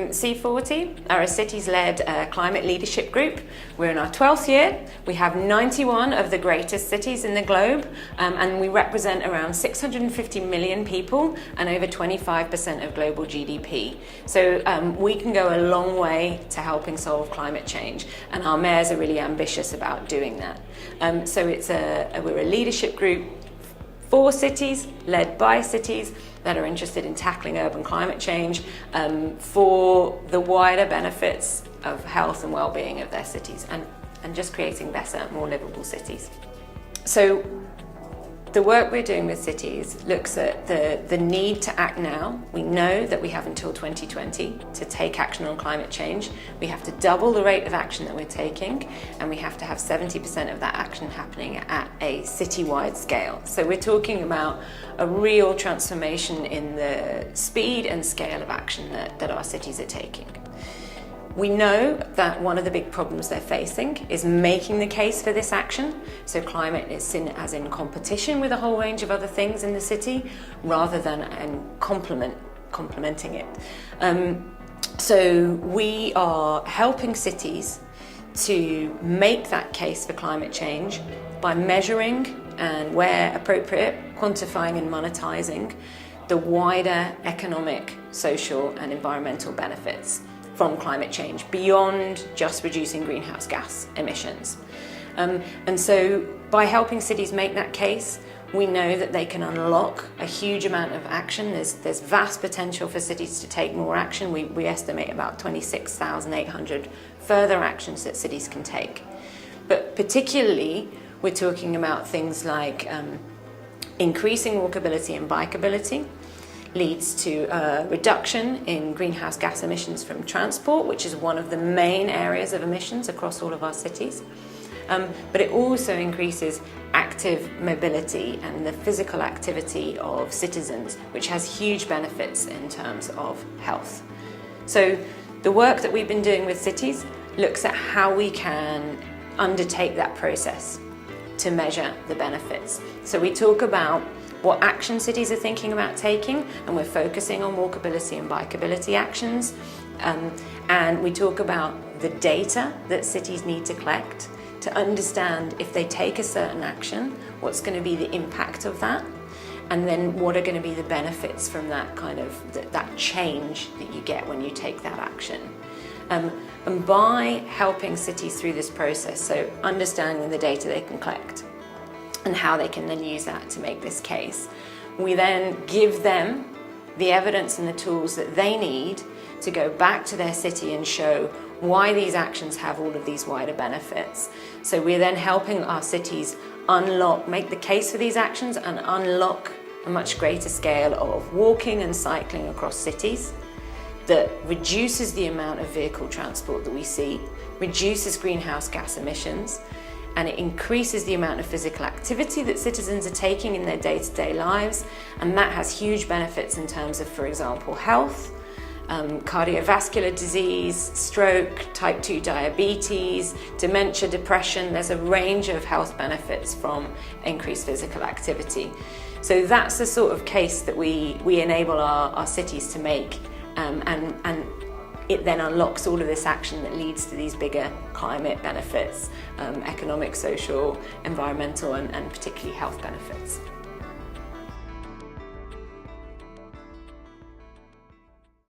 C40 are a cities-led climate leadership group. We're in our 12th year. We have 91 of the greatest cities in the globe, and we represent around 650 million people and over 25% of global GDP. So we can go a long way to helping solve climate change, and our mayors are really ambitious about doing that. We're a leadership group for cities, led by cities that are interested in tackling urban climate change for the wider benefits of health and well-being of their cities and just creating better, more livable cities. So the work we're doing with cities looks at the need to act now. We know that we have until 2020 to take action on climate change. We have to double the rate of action that we're taking, and we have to have 70% of that action happening at a citywide scale. So we're talking about a real transformation in the speed and scale of action that our cities are taking. We know that one of the big problems they're facing is making the case for this action. So climate is seen as in competition with a whole range of other things in the city, rather than complementing it. So we are helping cities to make that case for climate change by measuring and, where appropriate, quantifying and monetizing the wider economic, social and environmental benefits from climate change beyond just reducing greenhouse gas emissions. And so by helping cities make that case, we know that they can unlock a huge amount of action. There's vast potential for cities to take more action. We estimate about 26,800 further actions that cities can take. But particularly, we're talking about things like increasing walkability and bikeability, leads to a reduction in greenhouse gas emissions from transport, which is one of the main areas of emissions across all of our cities. But it also increases active mobility and the physical activity of citizens, which has huge benefits in terms of health. So the work that we've been doing with cities looks at how we can undertake that process to measure the benefits. So we talk about what action cities are thinking about taking, and we're focusing on walkability and bikeability actions. And we talk about the data that cities need to collect to understand, if they take a certain action, what's going to be the impact of that, and then what are going to be the benefits from that kind of that change that you get when you take that action. And by helping cities through this process, so understanding the data they can collect and how they can then use that to make this case, we then give them the evidence and the tools that they need to go back to their city and show why these actions have all of these wider benefits. So we're then helping our cities make the case for these actions and unlock a much greater scale of walking and cycling across cities that reduces the amount of vehicle transport that we see, reduces greenhouse gas emissions, and it increases the amount of physical activity that citizens are taking in their day-to-day lives, and that has huge benefits in terms of, for example, health, cardiovascular disease, stroke, type 2 diabetes, dementia, depression. There's a range of health benefits from increased physical activity. So that's the sort of case that we enable our cities to make, and it then unlocks all of this action that leads to these bigger climate benefits, economic, social, environmental, and particularly health benefits.